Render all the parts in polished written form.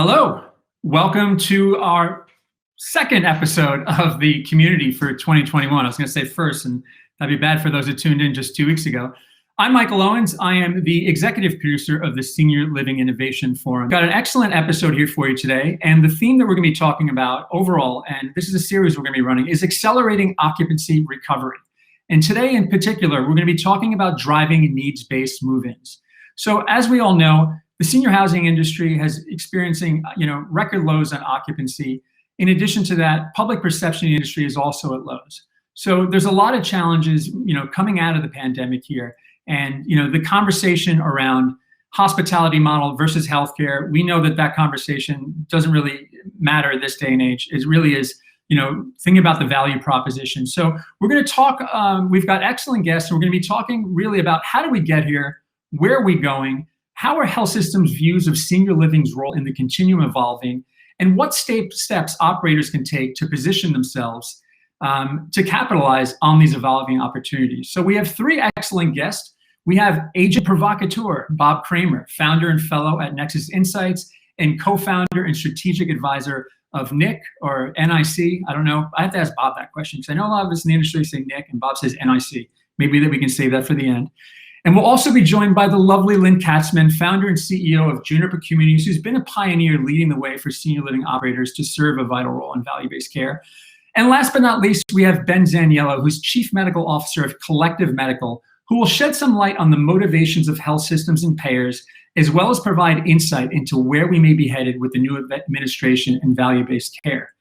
Hello, welcome to our second episode of the community for 2021. I was going to say first, and that'd be bad for those who tuned in just 2 weeks ago. I'm Michael Owens. I am the executive producer of the Senior Living Innovation Forum. Got an excellent episode here for you today, and the theme that we're going to be talking about overall, and this is a series we're going to be running, is accelerating occupancy recovery. And today in particular, we're going to be talking about driving needs-based move-ins. So as we all know, the senior housing industry has experiencing, record lows on occupancy. In addition to that, public perception in the industry is also at lows. So there's a lot of challenges, coming out of the pandemic here. And, the conversation around hospitality model versus healthcare, we know that conversation doesn't really matter this day and age. It really is, thinking about the value proposition. So we're going to talk, we've got excellent guests, and we're going to be talking really about how do we get here, where are we going, how are health systems' views of senior living's role in the continuum evolving, and what steps operators can take to position themselves to capitalize on these evolving opportunities. So we have three excellent guests. We have agent provocateur, Bob Kramer, founder and fellow at Nexus Insights, and co-founder and strategic advisor of NIC, or NIC. I don't know. I have to ask Bob that question because I know a lot of us in the industry say NIC, and Bob says NIC. Maybe that we can save that for the end. And we'll also be joined by the lovely Lynn Katzman, founder and CEO of Juniper Communities, who's been a pioneer leading the way for senior living operators to serve a vital role in value-based care. And last but not least, we have Ben Zaniello, who's Chief Medical Officer of Collective Medical, who will shed some light on the motivations of health systems and payers, as well as provide insight into where we may be headed with the new administration and value-based care.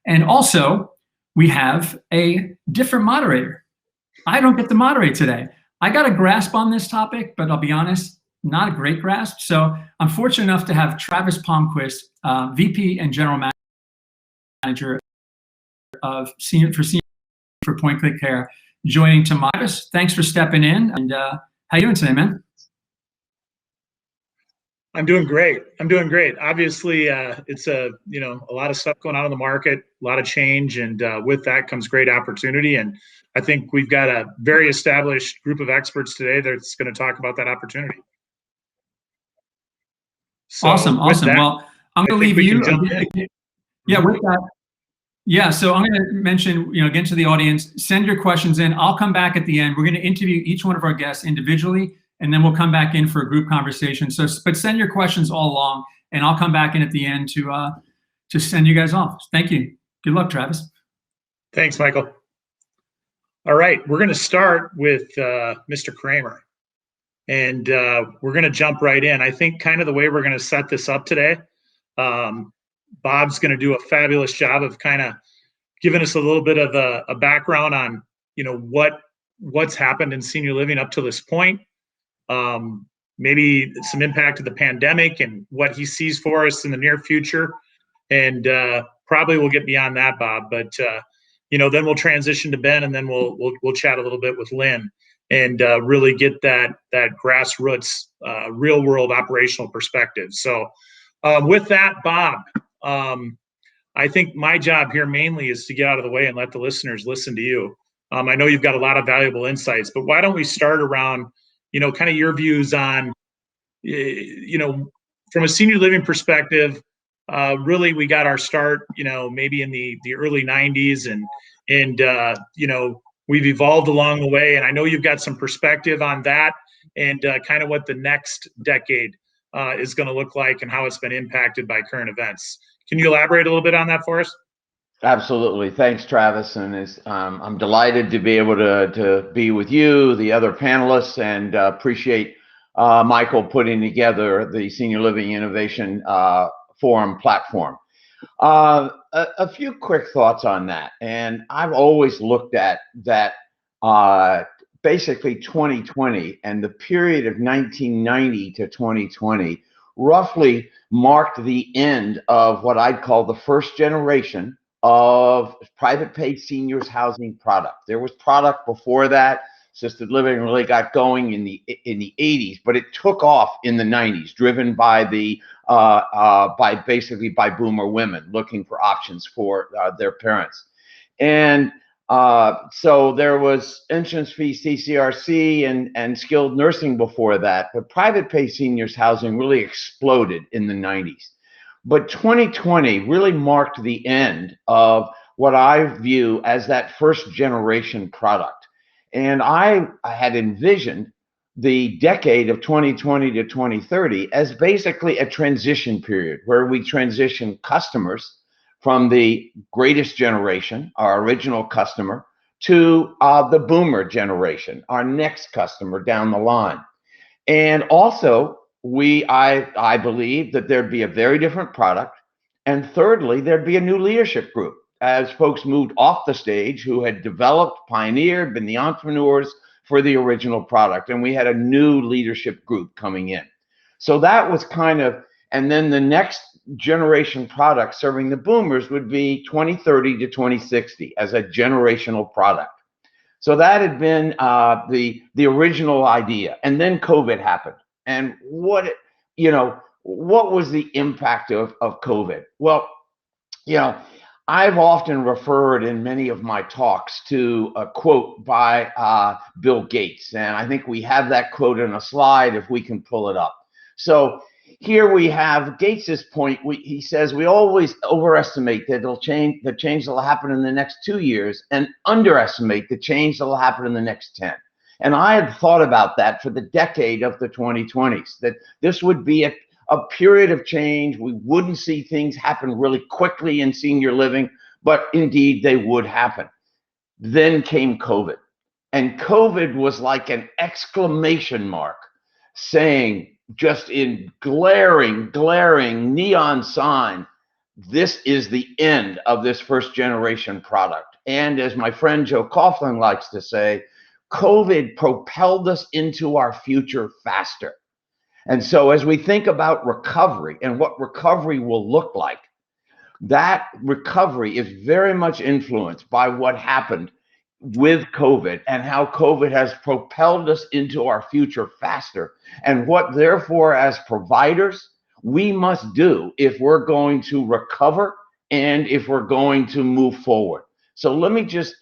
And also, we have a different moderator. I don't get to moderate today. I got a grasp on this topic, but I'll be honest, not a great grasp. So I'm fortunate enough to have Travis Palmquist, VP and General Manager of Senior for Point Click Care, joining Travis. Thanks for stepping in. And how you doing today, man? I'm doing great. Obviously, it's a lot of stuff going on in the market, a lot of change, and with that comes great opportunity. And I think we've got a very established group of experts today that's going to talk about that opportunity. So awesome. Well, I'm going to leave you. Yeah, with that. Yeah, so I'm going to mention, again to the audience, send your questions in. I'll come back at the end. We're going to interview each one of our guests individually, and then we'll come back in for a group conversation. So, but send your questions all along, and I'll come back in at the end to send you guys off. Thank you. Good luck, Travis. Thanks, Michael. All right, we're going to start with Mr. Kramer, and we're going to jump right in. I think kind of the way we're going to set this up today, Bob's going to do a fabulous job of kind of giving us a little bit of a background on, what's happened in senior living up to this point, maybe some impact of the pandemic and what he sees for us in the near future, and probably we'll get beyond that, Bob. But then we'll transition to Ben, and then we'll chat a little bit with Lynn and really get that grassroots, real world operational perspective. So with that, Bob, I think my job here mainly is to get out of the way and let the listeners listen to you. I know you've got a lot of valuable insights, but why don't we start around, kind of your views on, from a senior living perspective. Really, we got our start, maybe in the early 90s, and we've evolved along the way. And I know you've got some perspective on that and kind of what the next decade is going to look like and how it's been impacted by current events. Can you elaborate a little bit on that for us? Absolutely. Thanks, Travis. And I'm delighted to be able to be with you, the other panelists, and appreciate Michael putting together the Senior Living Innovation Forum platform. A few quick thoughts on that. And I've always looked at that basically 2020 and the period of 1990 to 2020 roughly marked the end of what I'd call the first generation of private paid seniors housing product. There was product before that. Assisted living really got going in the 80s, but it took off in the 90s, driven by basically by boomer women looking for options for their parents. And so there was entrance fee, CCRC, and skilled nursing before that, but private pay seniors housing really exploded in the 90s. But 2020 really marked the end of what I view as that first generation product. And I had envisioned the decade of 2020 to 2030 as basically a transition period where we transition customers from the greatest generation, our original customer, to the boomer generation, our next customer down the line. And also, I believe that there'd be a very different product. And thirdly, there'd be a new leadership group as folks moved off the stage who had developed, pioneered, been the entrepreneurs for the original product. And we had a new leadership group coming in. So that was kind of, and then the next generation product serving the boomers would be 2030 to 2060 as a generational product. So that had been the original idea, and then COVID happened. And what was the impact of COVID? Well, I've often referred in many of my talks to a quote by Bill Gates, and I think we have that quote in a slide if we can pull it up. So here we have Gates's point. He says we always overestimate that the change that will happen in the next 2 years, and underestimate the change that will happen in the next 10. And I had thought about that for the decade of the 2020s, that this would be a period of change. We wouldn't see things happen really quickly in senior living, but indeed they would happen. Then came COVID, and COVID was like an exclamation mark saying, just in glaring neon sign, this is the end of this first generation product. And as my friend Joe Coughlin likes to say, COVID propelled us into our future faster. And so as we think about recovery and what recovery will look like, that recovery is very much influenced by what happened with COVID and how COVID has propelled us into our future faster, and what therefore as providers we must do if we're going to recover and if we're going to move forward. So let me just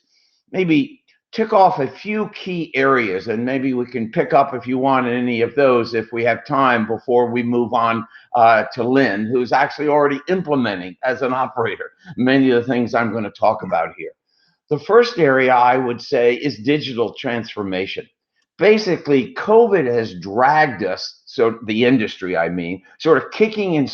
maybe tick off a few key areas, and maybe we can pick up if you want any of those if we have time before we move on to Lynn, who's actually already implementing as an operator many of the things I'm going to talk about here. The first area I would say is digital transformation. Basically, COVID has dragged us, so the industry, I mean, sort of kicking and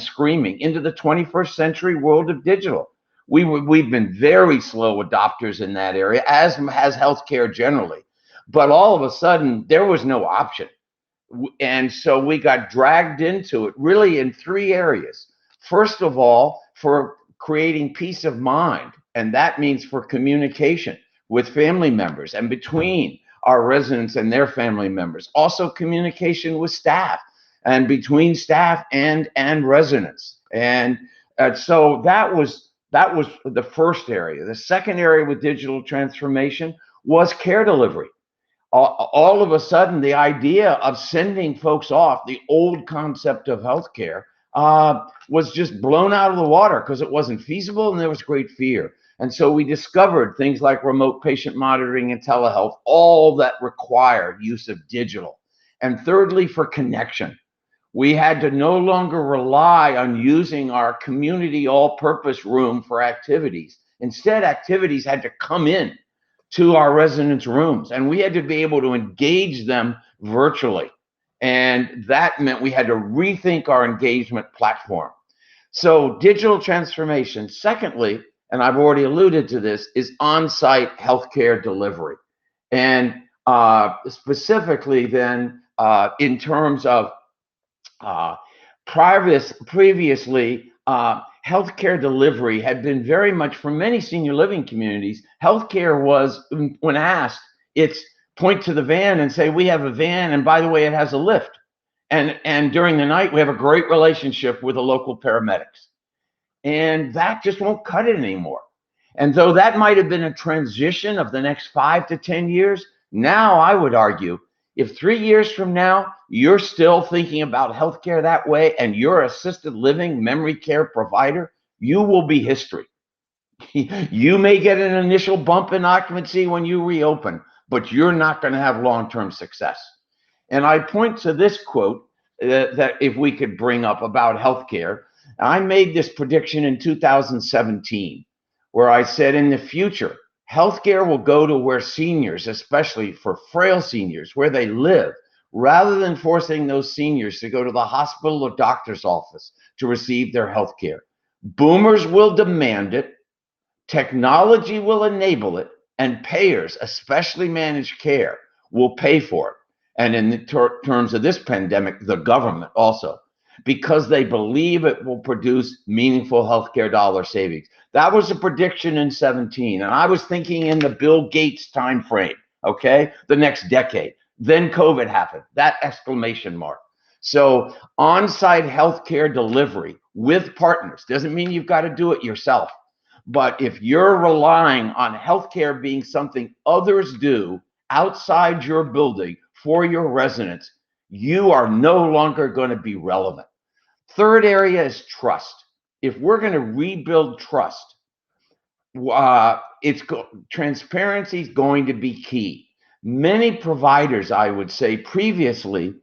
screaming into the 21st century world of digital. We've been very slow adopters in that area, as has healthcare generally. But all of a sudden, there was no option. And so we got dragged into it really in three areas. First of all, for creating peace of mind. And that means for communication with family members and between our residents and their family members. Also communication with staff and between staff and residents. And so that was the first area. The second area with digital transformation was care delivery. All of a sudden, the idea of sending folks off, the old concept of healthcare, was just blown out of the water because it wasn't feasible and there was great fear. And so we discovered things like remote patient monitoring and telehealth, all that required use of digital. And thirdly, for connection, we had to no longer rely on using our community all-purpose room for activities. Instead, activities had to come in to our residents' rooms, and we had to be able to engage them virtually. And that meant we had to rethink our engagement platform. So digital transformation. Secondly, and I've already alluded to this, is on-site healthcare delivery. And specifically then in terms of previously, healthcare delivery had been very much, for many senior living communities, healthcare was, when asked, it's point to the van and say, we have a van, and by the way, it has a lift. And during the night, we have a great relationship with the local paramedics. And that just won't cut it anymore. And though that might have been a transition of the next 5 to 10 years, now I would argue, if 3 years from now, you're still thinking about healthcare that way and you're assisted living memory care provider, you will be history. You may get an initial bump in occupancy when you reopen, but you're not going to have long-term success. And I point to this quote that if we could bring up about healthcare, I made this prediction in 2017, where I said in the future, healthcare will go to where seniors, especially for frail seniors, where they live, rather than forcing those seniors to go to the hospital or doctor's office to receive their healthcare. Boomers will demand it, technology will enable it, and payers, especially managed care, will pay for it. And in the terms of this pandemic, the government also, because they believe it will produce meaningful healthcare dollar savings. That was a prediction in 17, and I was thinking in the Bill Gates time frame, okay, the next decade. Then COVID happened, that exclamation mark. So on-site healthcare delivery with partners doesn't mean you've got to do it yourself. But if you're relying on healthcare being something others do outside your building for your residents, you are no longer going to be relevant. Third area is trust. If we're going to rebuild trust, transparency is going to be key. Many providers, I would say previously,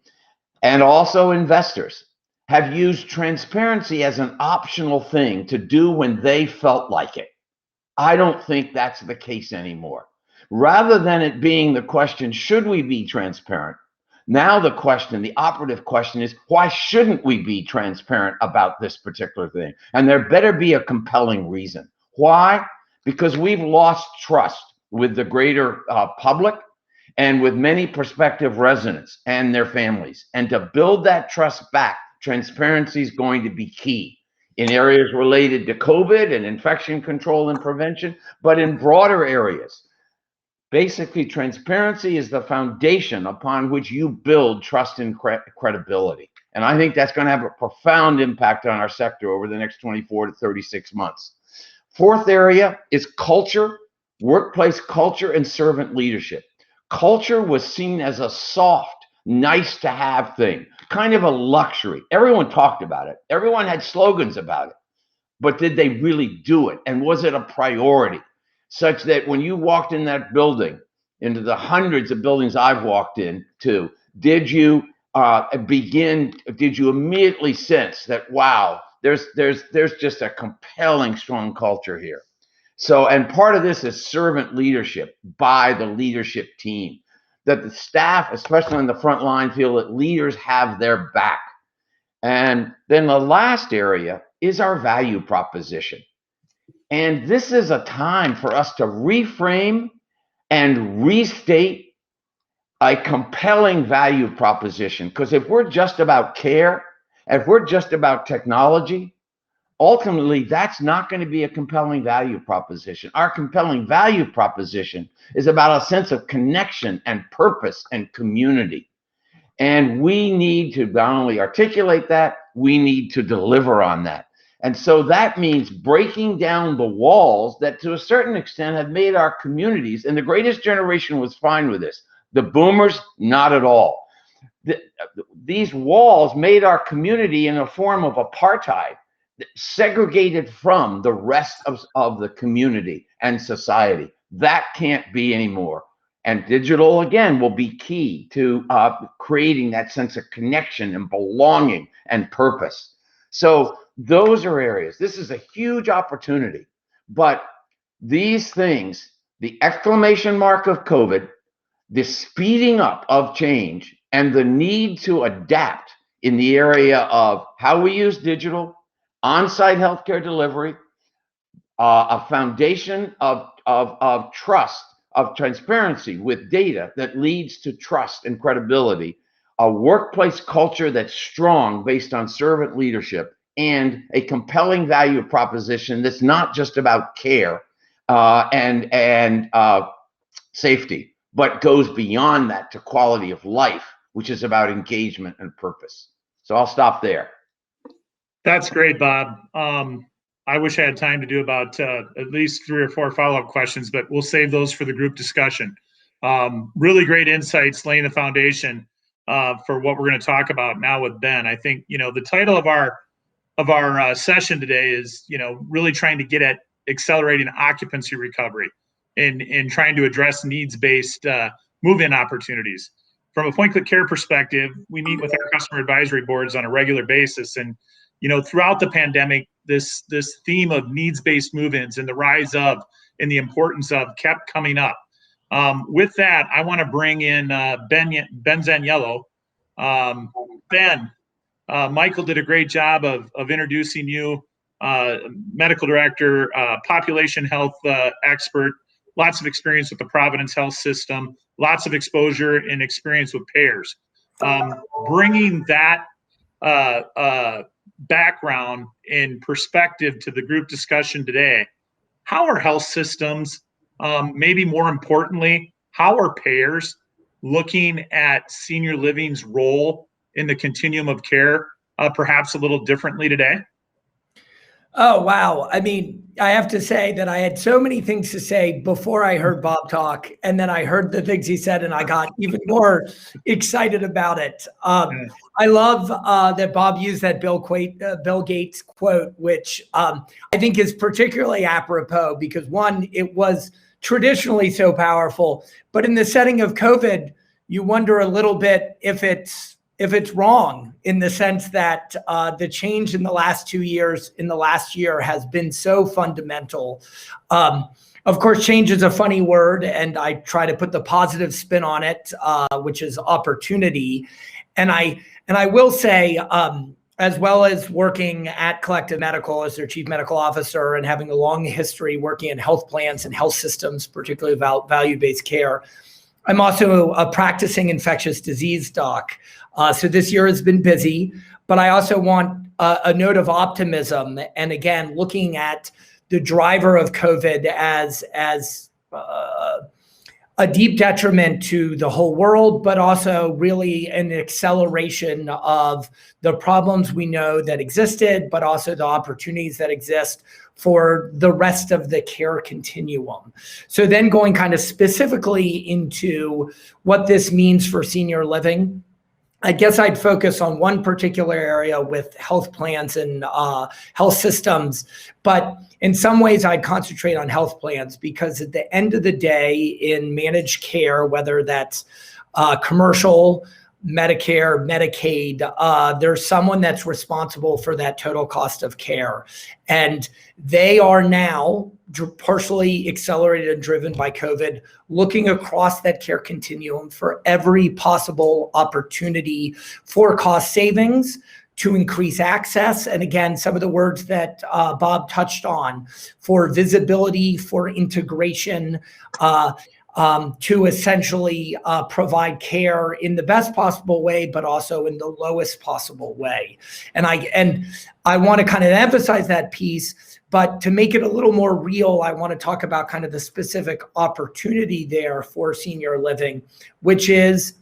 and also investors, have used transparency as an optional thing to do when they felt like it. I don't think that's the case anymore. Rather than it being the question, should we be transparent? Now the question, the operative question is, why shouldn't we be transparent about this particular thing? And there better be a compelling reason. Why? Because we've lost trust with the greater public and with many prospective residents and their families. And to build that trust back, transparency is going to be key in areas related to COVID and infection control and prevention, but in broader areas. Basically, transparency is the foundation upon which you build trust and credibility. And I think that's going to have a profound impact on our sector over the next 24 to 36 months. Fourth area is culture, workplace culture, and servant leadership. Culture was seen as a soft, nice to have thing, kind of a luxury. Everyone talked about it. Everyone had slogans about it. But did they really do it? And was it a priority? Such that when you walked in that building, into the hundreds of buildings I've walked into, did you immediately sense that, wow, there's just a compelling, strong culture here? So, and part of this is servant leadership by the leadership team, that the staff, especially on the front line, feel that leaders have their back. And then the last area is our value proposition. And this is a time for us to reframe and restate a compelling value proposition. Because if we're just about care, if we're just about technology, ultimately that's not going to be a compelling value proposition. Our compelling value proposition is about a sense of connection and purpose and community. And we need to not only articulate that, we need to deliver on that. And so that means breaking down the walls that to a certain extent have made our communities, and the greatest generation was fine with this. The boomers, not at all. These walls made our community in a form of apartheid, segregated from the rest of the community and society. That can't be anymore. And digital, again, will be key to creating that sense of connection and belonging and purpose. So those are areas. This is a huge opportunity. But these things, the exclamation mark of COVID, the speeding up of change, and the need to adapt in the area of how we use digital, on-site healthcare delivery, a foundation of trust, of transparency with data that leads to trust and credibility, a workplace culture that's strong based on servant leadership, and a compelling value proposition that's not just about care and safety, but goes beyond that to quality of life, which is about engagement and purpose. So I'll stop there. That's great, Bob. I wish I had time to do about at least 3 or 4 follow-up questions, but we'll save those for the group discussion. Really great insights, laying the foundation for what we're going to talk about now with Ben. I think, the title of our session today is, really trying to get at accelerating occupancy recovery and trying to address needs-based move-in opportunities. From a point-click care perspective, we meet with our customer advisory boards on a regular basis, and throughout the pandemic, this theme of needs-based move-ins and the rise of and the importance of kept coming up. With that, I want to bring in Ben Zaniello. Ben, Michael did a great job of introducing you, medical director, population health expert, lots of experience with the Providence Health System, lots of exposure and experience with payers. Bringing that background and perspective to the group discussion today, how are health systems, maybe more importantly, how are payers looking at senior living's role in the continuum of care, perhaps a little differently today? Oh, wow. I mean, I have to say that I had so many things to say before I heard Bob talk, and then I heard the things he said, and I got even more excited about it. I love that Bob used that Bill Gates quote, which I think is particularly apropos because, one, it was traditionally so powerful, but in the setting of COVID, you wonder a little bit if it's wrong, in the sense that the change in the last 2 years, in the last year, has been so fundamental. Of course, change is a funny word, and I try to put the positive spin on it, which is opportunity. And I will say, as well as working at Collective Medical as their chief medical officer and having a long history working in health plans and health systems, particularly about value-based care, I'm also a practicing infectious disease doc. So this year has been busy, but I also want a note of optimism. And again, looking at the driver of COVID as a deep detriment to the whole world, but also really an acceleration of the problems we know that existed, but also the opportunities that exist for the rest of the care continuum. So then going kind of specifically into what this means for senior living, I guess I'd focus on one particular area with health plans and health systems, but in some ways I'd concentrate on health plans because at the end of the day in managed care, whether that's commercial, Medicare, Medicaid, there's someone that's responsible for that total cost of care. And they are now partially accelerated and driven by COVID, looking across that care continuum for every possible opportunity for cost savings, to increase access. And again, some of the words that Bob touched on, for visibility, for integration, to essentially provide care in the best possible way, but also in the lowest possible way. And I want to kind of emphasize that piece, but to make it a little more real, I want to talk about kind of the specific opportunity there for senior living, which is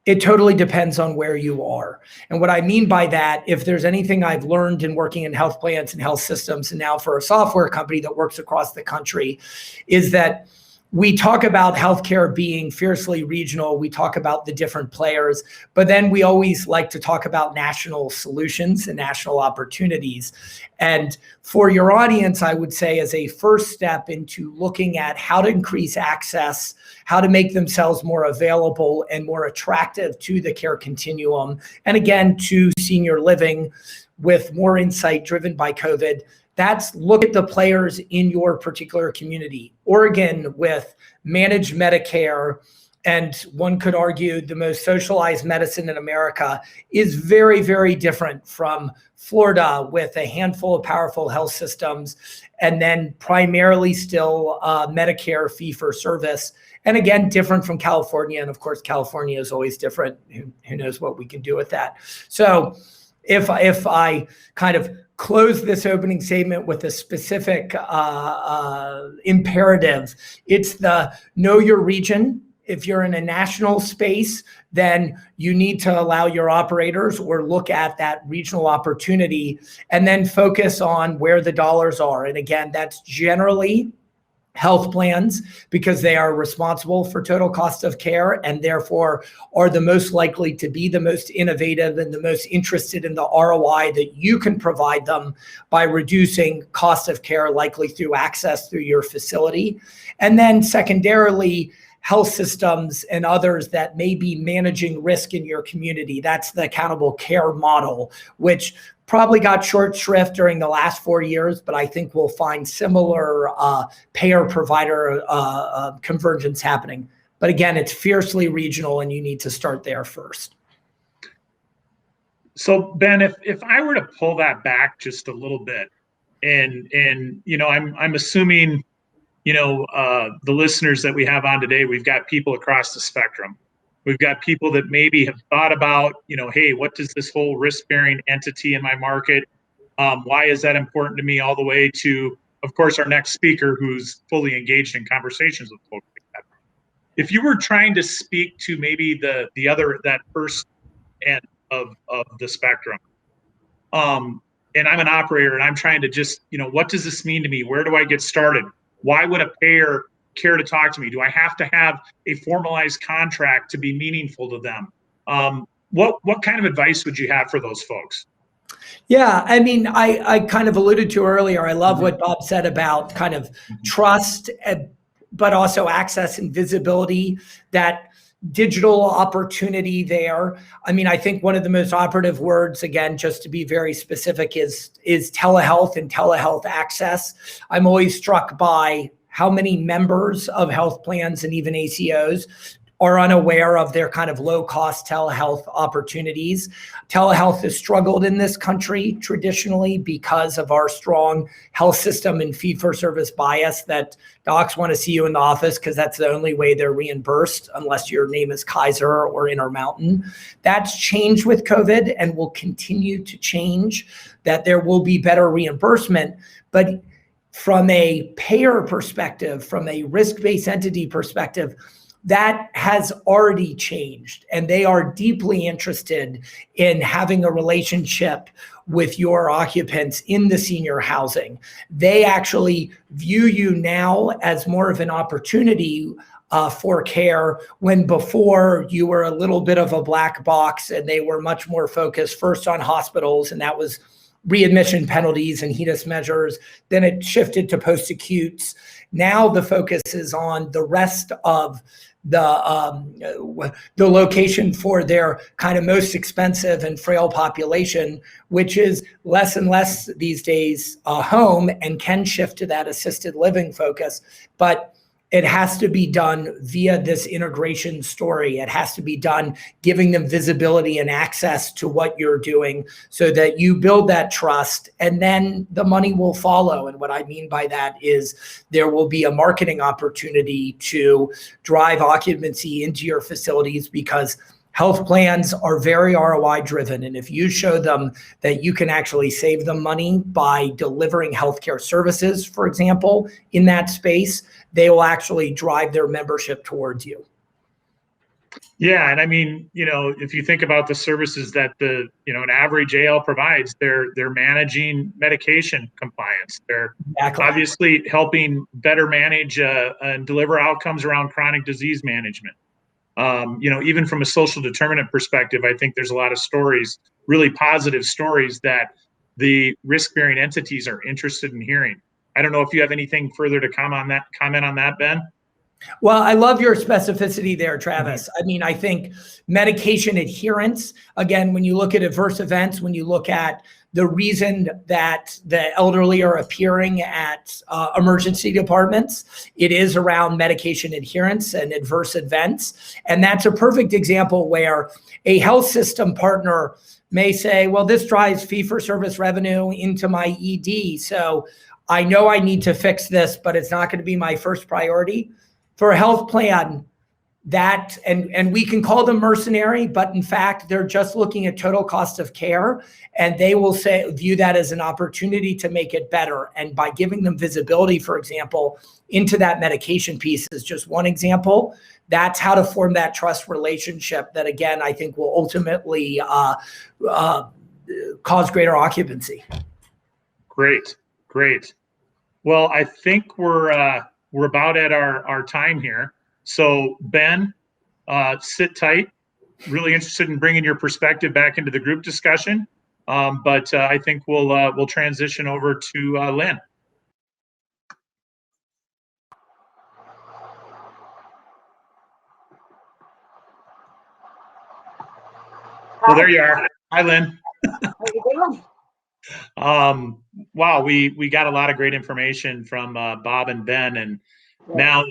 it totally depends on where you are. And what I mean by that, if there's anything I've learned in working in health plans and health systems, and now for a software company that works across the country, is that we talk about healthcare being fiercely regional. We talk about the different players, but then we always like to talk about national solutions and national opportunities. And for your audience, I would say as a first step into looking at how to increase access, how to make themselves more available and more attractive to the care continuum, and again, to senior living with more insight driven by COVID, that's look at the players in your particular community. Oregon with managed Medicare, and one could argue the most socialized medicine in America, is very, very different from Florida with a handful of powerful health systems, and then primarily still Medicare fee for service. And again, different from California. And of course, California is always different. Who knows what we can do with that. So if I kind of close this opening statement with a specific imperative, it's the know your region. If you're in a national space, then you need to allow your operators or look at that regional opportunity and then focus on where the dollars are. And again, that's generally health plans, because they are responsible for total cost of care and therefore are the most likely to be the most innovative and the most interested in the ROI that you can provide them by reducing cost of care, likely through access through your facility. And then secondarily, health systems and others that may be managing risk in your community. That's the accountable care model, which probably got short shrift during the last 4 years, but I think we'll find similar payer-provider convergence happening. But again, it's fiercely regional, and you need to start there first. So Ben, if I were to pull that back just a little bit, and I'm assuming, the listeners that we have on today, we've got people across the spectrum. We've got people that maybe have thought about, hey, what does this whole risk-bearing entity in my market? Why is that important to me? All the way to, of course, our next speaker, who's fully engaged in conversations with folks like that. If you were trying to speak to maybe that first end of the spectrum, and I'm an operator, and I'm trying to just, what does this mean to me? Where do I get started? Why would a payer care to talk to me? Do I have to have a formalized contract to be meaningful to them? What kind of advice would you have for those folks? Yeah, I mean, I kind of alluded to earlier, I love what Bob said about kind of trust, but also access and visibility, that digital opportunity there. I mean, I think one of the most operative words, again, just to be very specific, is telehealth and telehealth access. I'm always struck by how many members of health plans and even ACOs are unaware of their kind of low-cost telehealth opportunities. Telehealth has struggled in this country traditionally because of our strong health system and fee-for-service bias, that docs want to see you in the office because that's the only way they're reimbursed, unless your name is Kaiser or Intermountain. That's changed with COVID and will continue to change, that there will be better reimbursement. But from a payer perspective, from a risk-based entity perspective, that has already changed, and they are deeply interested in having a relationship with your occupants in the senior housing. They actually view you now as more of an opportunity for care, when before you were a little bit of a black box, and they were much more focused first on hospitals, and that was readmission penalties and HEDIS measures. Then it shifted to post-acutes. Now the focus is on the rest of the location for their kind of most expensive and frail population, which is less and less these days home, and can shift to that assisted living focus. But it has to be done via this integration story. It has to be done giving them visibility and access to what you're doing, so that you build that trust, and then the money will follow. And what I mean by that is there will be a marketing opportunity to drive occupancy into your facilities, because health plans are very ROI driven. And if you show them that you can actually save them money by delivering healthcare services, for example, in that space, they will actually drive their membership towards you. Yeah, and I mean, if you think about the services that an average AL provides, they're managing medication compliance. They're obviously helping better manage and deliver outcomes around chronic disease management. Even from a social determinant perspective, I think there's a lot of stories, really positive stories, that the risk-bearing entities are interested in hearing. I don't know if you have anything further to comment on that, Ben? Well, I love your specificity there, Travis. I mean, I think medication adherence, again, when you look at adverse events, when you look at the reason that the elderly are appearing at emergency departments, it is around medication adherence and adverse events. And that's a perfect example where a health system partner may say, well, this drives fee-for-service revenue into my ED, so I know I need to fix this, but it's not going to be my first priority. For a health plan, that, and we can call them mercenary, but in fact, they're just looking at total cost of care, and they will view that as an opportunity to make it better. And by giving them visibility, for example, into that medication piece is just one example. That's how to form that trust relationship that, again, I think will ultimately cause greater occupancy. Great. Well, I think we're about at our time here. So Ben, sit tight. Really interested in bringing your perspective back into the group discussion. But I think we'll transition over to Lynn. Well, there you are. Hi, Lynn. How you doing? Wow, we got a lot of great information from Bob and Ben, and now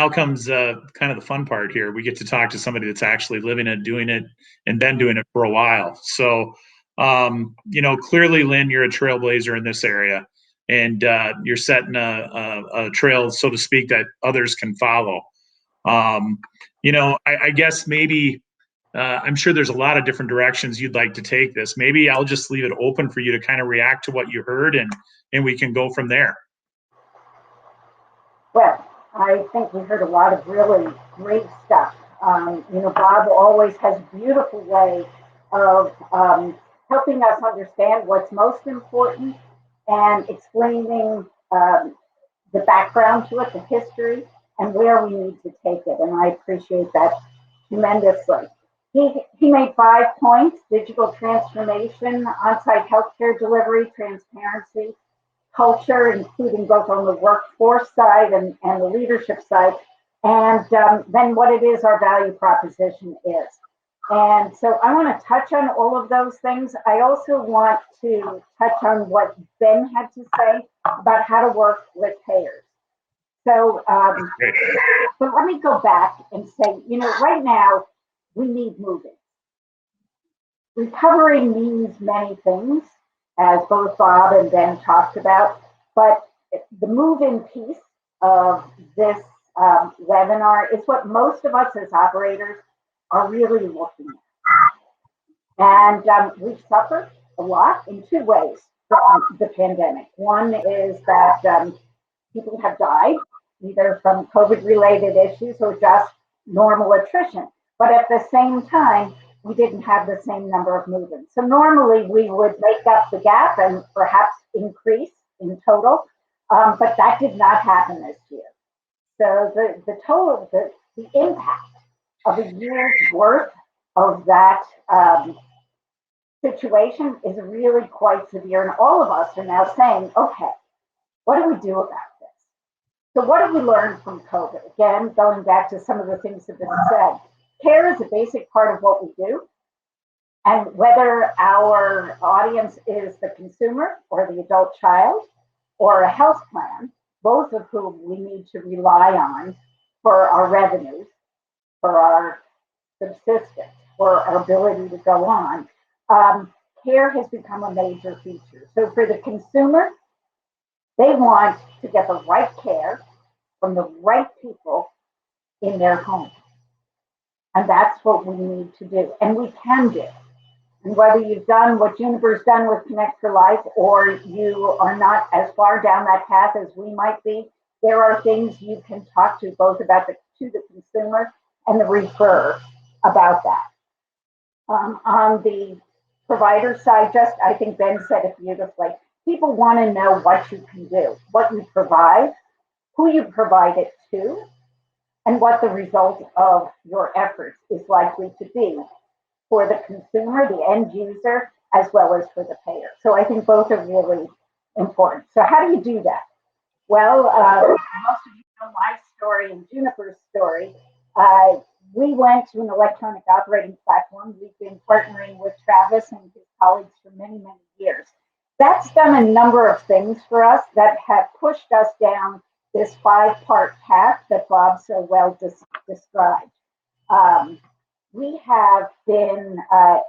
comes kind of the fun part here. We get to talk to somebody that's actually living it, doing it, and been doing it for a while. So, clearly, Lynn, you're a trailblazer in this area, and you're setting a trail, so to speak, that others can follow. I guess maybe. I'm sure there's a lot of different directions you'd like to take this. Maybe I'll just leave it open for you to kind of react to what you heard, and we can go from there. Well, I think we heard a lot of really great stuff. Bob always has a beautiful way of helping us understand what's most important and explaining the background to it, the history, and where we need to take it. And I appreciate that tremendously. He made 5 points: digital transformation, on-site healthcare delivery, transparency, culture, including both on the workforce side and the leadership side, and then what it is our value proposition is. And so I want to touch on all of those things. I also want to touch on what Ben had to say about how to work with payers. So, but let me go back and say, right now, we need moving. Recovery means many things, as both Bob and Ben talked about, but the move-in piece of this webinar is what most of us as operators are really looking at. And we've suffered a lot in 2 ways from the pandemic. One is that people have died, either from COVID-related issues or just normal attrition. But at the same time, we didn't have the same number of move-ins. So normally we would make up the gap and perhaps increase in total, but that did not happen this year. So the impact of a year's worth of that situation is really quite severe. And all of us are now saying, okay, what do we do about this? So what have we learned from COVID? Again, going back to some of the things that have been said. Care is a basic part of what we do. And whether our audience is the consumer or the adult child or a health plan, both of whom we need to rely on for our revenues, for our subsistence, for our ability to go on, care has become a major feature. So for the consumer, they want to get the right care from the right people in their home. And that's what we need to do, and we can do. And whether you've done what Juniper's done with Connect for Life, or you are not as far down that path as we might be, there are things you can talk to both about to the consumer and the referrer about that. On the provider side, I think Ben said it beautifully. People want to know what you can do, what you provide, who you provide it to, and what the result of your efforts is likely to be for the consumer, the end user, as well as for the payer. So I think both are really important. So how do you do that? Well, most of you know my story and Juniper's story. We went to an electronic operating platform. We've been partnering with Travis and his colleagues for many, many years. That's done a number of things for us that have pushed us down this 5-part path that Bob so well described. We have been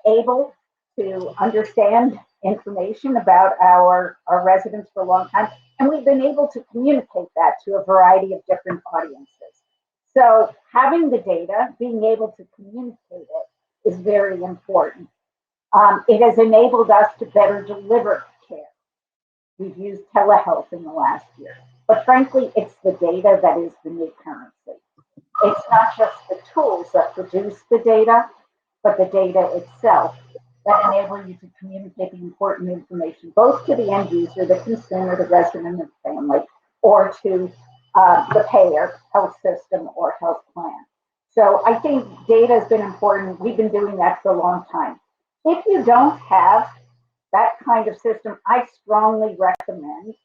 able to understand information about our residents for a long time, and we've been able to communicate that to a variety of different audiences. So having the data, being able to communicate it is very important. It has enabled us to better deliver care. We've used telehealth in the last year. But frankly, it's the data that is the new currency. It's not just the tools that produce the data, but the data itself that enable you to communicate the important information, both to the end user, the consumer, the resident, and the family, or to the payer, health system, or health plan. So I think data has been important. We've been doing that for a long time. If you don't have that kind of system, I strongly recommend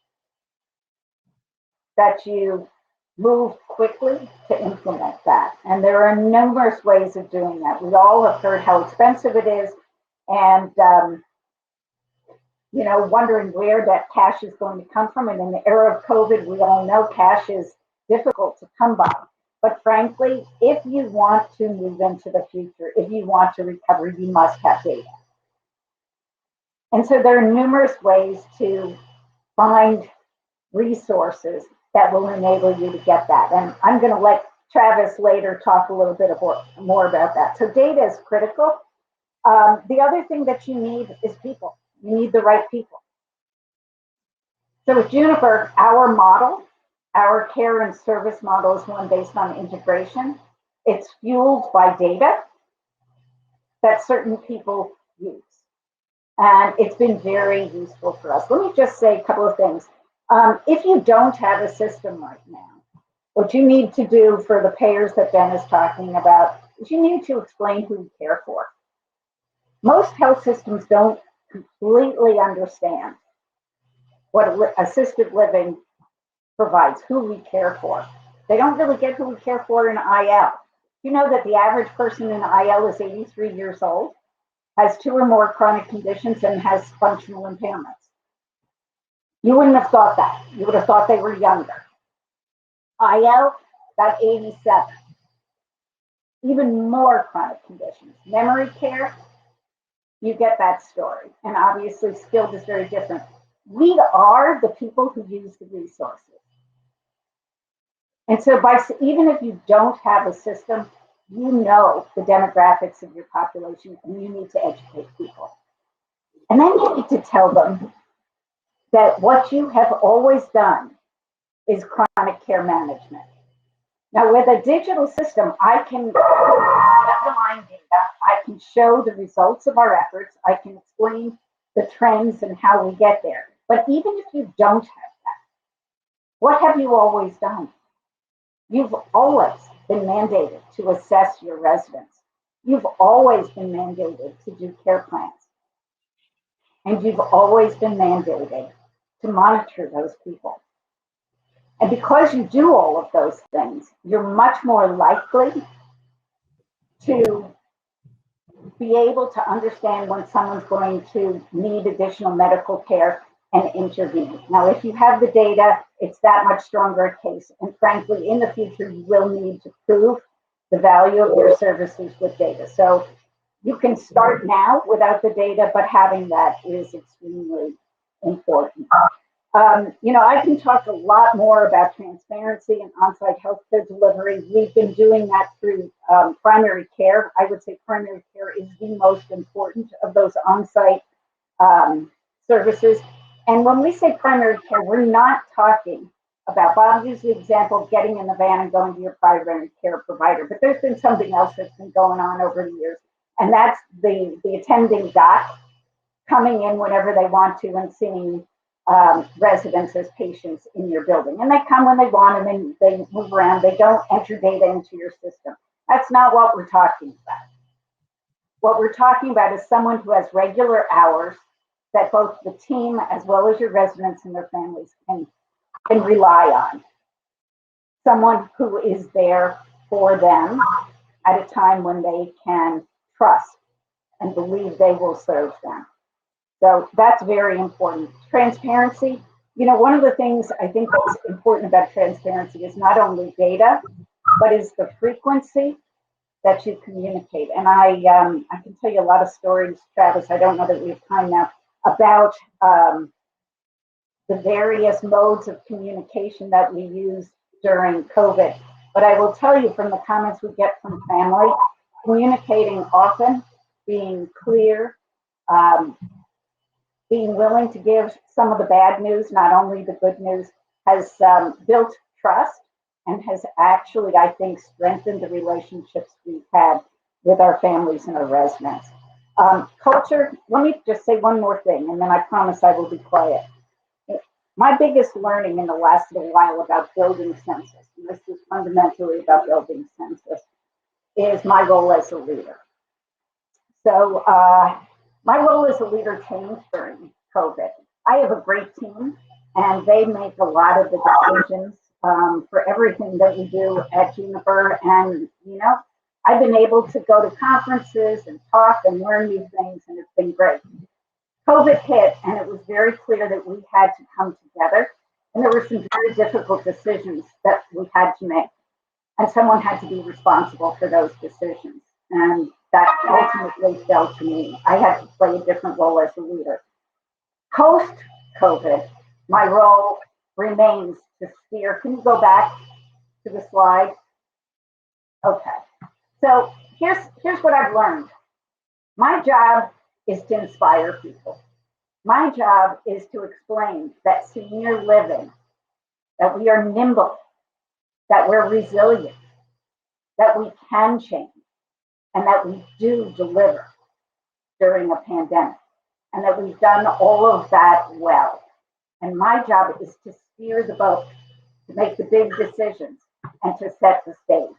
that you moved quickly to implement that. And there are numerous ways of doing that. We all have heard how expensive it is, and wondering where that cash is going to come from. And in the era of COVID, we all know cash is difficult to come by. But frankly, if you want to move into the future, if you want to recover, you must have data. And so there are numerous ways to find resources that will enable you to get that. And I'm going to let Travis later talk a little bit more about that. So data is critical. The other thing that you need is people. You need the right people. So with Juniper, our model, our care and service model is one based on integration. It's fueled by data that certain people use. And it's been very useful for us. Let me just say a couple of things. If you don't have a system right now, what you need to do for the payers that Ben is talking about is you need to explain who you care for. Most health systems don't completely understand what assisted living provides, who we care for. They don't really get who we care for in IL. You know that the average person in IL is 83 years old, has 2 or more chronic conditions, and has functional impairments. You wouldn't have thought that. You would have thought they were younger. IL, about 87. Even more chronic conditions. Memory care, you get that story. And obviously, skilled is very different. We are the people who use the resources. And so even if you don't have a system, you know the demographics of your population, and you need to educate people. And then you need to tell them that what you have always done is chronic care management. Now, with a digital system, I can underline data, I can show the results of our efforts, I can explain the trends and how we get there. But even if you don't have that, what have you always done? You've always been mandated to assess your residents. You've always been mandated to do care plans. And you've always been mandated to monitor those people. And because you do all of those things, you're much more likely to be able to understand when someone's going to need additional medical care and intervene. Now, if you have the data, it's that much stronger a case. And frankly, in the future, you will need to prove the value of your services with data. So you can start now without the data, but having that is extremely important. I can talk a lot more about transparency and on-site healthcare delivery. We've been doing that through primary care. I would say primary care is the most important of those on-site services. And when we say primary care, we're not talking about, Bob used the example, getting in the van and going to your primary care provider. But there's been something else that's been going on over the years. And that's the attending doc coming in whenever they want to and seeing residents as patients in your building. And they come when they want, and then they move around. They don't enter data into your system. That's not what we're talking about. What we're talking about is someone who has regular hours that both the team as well as your residents and their families can rely on. Someone who is there for them at a time when they can trust and believe they will serve them. So that's very important. Transparency, one of the things I think that's important about transparency is not only data, but is the frequency that you communicate. And I can tell you a lot of stories, Travis, I don't know that we have time now, about the various modes of communication that we use during COVID. But I will tell you from the comments we get from family, communicating often, being clear, being willing to give some of the bad news, not only the good news, has built trust and has actually, I think, strengthened the relationships we've had with our families and our residents. Culture, let me just say one more thing, and then I promise I will be quiet. My biggest learning in the last little while about building census, and this is fundamentally about building census, is my role as a leader. So my role as a leader changed during COVID. I have a great team, and they make a lot of the decisions for everything that we do at Juniper. And, I've been able to go to conferences and talk and learn new things, and it's been great. COVID hit, and it was very clear that we had to come together. And there were some very difficult decisions that we had to make. And someone had to be responsible for those decisions. And that ultimately fell to me. I had to play a different role as a leader. Post-COVID, my role remains to steer. Can you go back to the slide? Okay. So here's what I've learned. My job is to inspire people. My job is to explain that senior living, that we are nimble, that we're resilient, that we can change, and that we do deliver during a pandemic, and that we've done all of that well. And my job is to steer the boat, to make the big decisions, and to set the stage.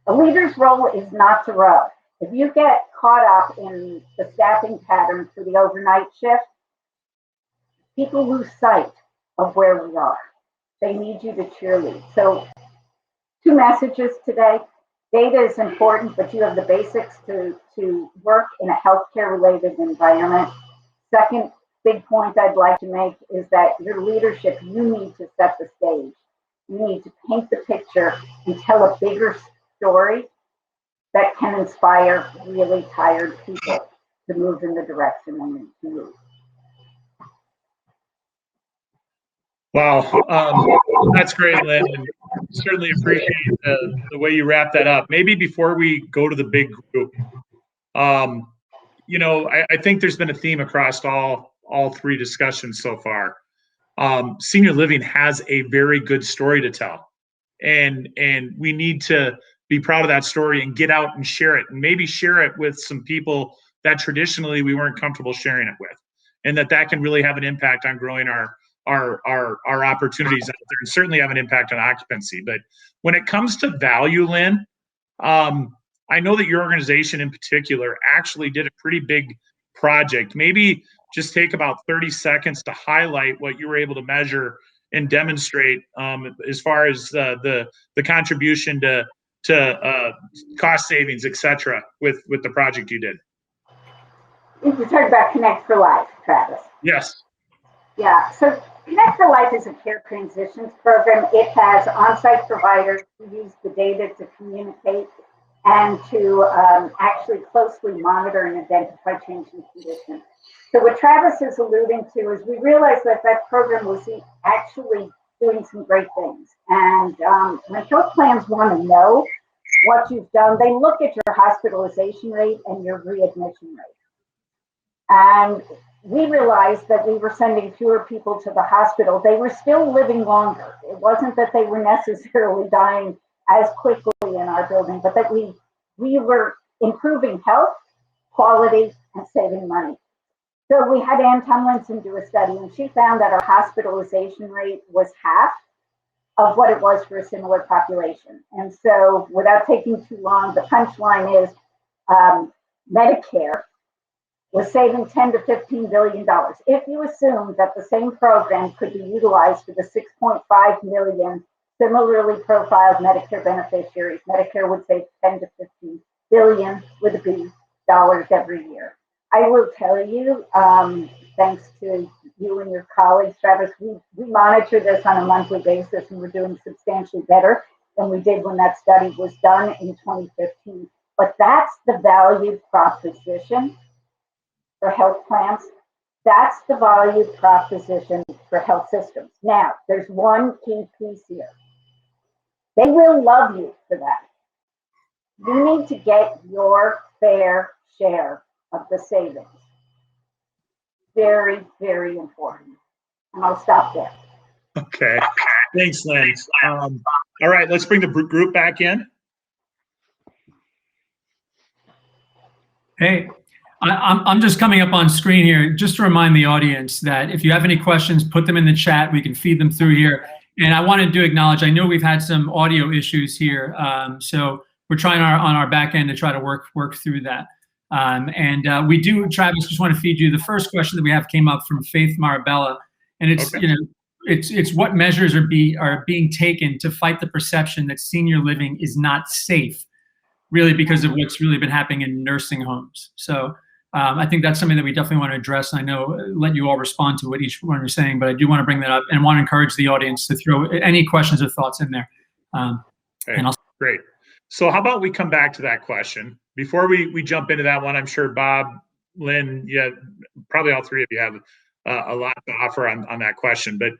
A leader's role is not to row. If you get caught up in the staffing pattern for the overnight shift, people lose sight of where we are. They need you to cheerlead. So 2 messages today. Data is important, but you have the basics to work in a healthcare related environment. Second big point I'd like to make is that your leadership, you need to set the stage. You need to paint the picture and tell a bigger story that can inspire really tired people to move in the direction they need to move. Wow, that's great, Lynn. And certainly appreciate the way you wrap that up. Maybe before we go to the big group, I think there's been a theme across all 3 discussions so far. Senior living has a very good story to tell, and we need to be proud of that story and get out and share it, and maybe share it with some people that traditionally we weren't comfortable sharing it with, and that can really have an impact on growing our opportunities out there, and certainly have an impact on occupancy. But when it comes to value, Lynn, I know that your organization in particular actually did a pretty big project. Maybe just take about 30 seconds to highlight what you were able to measure and demonstrate as far as the contribution to cost savings, et cetera, with the project you did. You talked about Connect for Life, Travis. Yes. Yeah, so Connect for Life is a care transitions program. It has on-site providers who use the data to communicate and to actually closely monitor and identify changing conditions. So what Travis is alluding to is we realized that program was actually doing some great things. And when health plans want to know what you've done, they look at your hospitalization rate and your readmission rate. And we realized that we were sending fewer people to the hospital. They were still living longer. It wasn't that they were necessarily dying as quickly in our building, but that we were improving health, quality, and saving money. So we had Ann Tomlinson do a study, and she found that our hospitalization rate was half of what it was for a similar population. And so without taking too long, the punchline is Medicare was saving $10 to $15 billion. If you assume that the same program could be utilized for the 6.5 million similarly profiled Medicare beneficiaries, Medicare would save 10 to 15 billion with a B dollars every year. I will tell you, thanks to you and your colleagues, Travis, we monitor this on a monthly basis, and we're doing substantially better than we did when that study was done in 2015. But that's the value proposition for health plans. That's the value proposition for health systems. Now, there's one key piece here. They will love you for that. You need to get your fair share of the savings. Very, very important. And I'll stop there. Okay. Thanks, Lynn. All right, let's bring the group back in. Hey, I'm just coming up on screen here just to remind the audience that if you have any questions, put them in the chat. We can feed them through here. And I wanted to acknowledge, I know we've had some audio issues here. So we're trying on our back end to try to work through that. And we do, Travis, just want to feed you. The first question that we have came up from Faith Marabella. And it's, okay. it's what measures are being taken to fight the perception that senior living is not safe, really because of what's really been happening in nursing homes. So I think that's something that we definitely want to address. I know let you all respond to what each one is saying, but I do want to bring that up and want to encourage the audience to throw any questions or thoughts in there. Great. So how about we come back to that question before we jump into that one? I'm sure Bob, Lynn, yeah, probably all three of you have a lot to offer on that question, but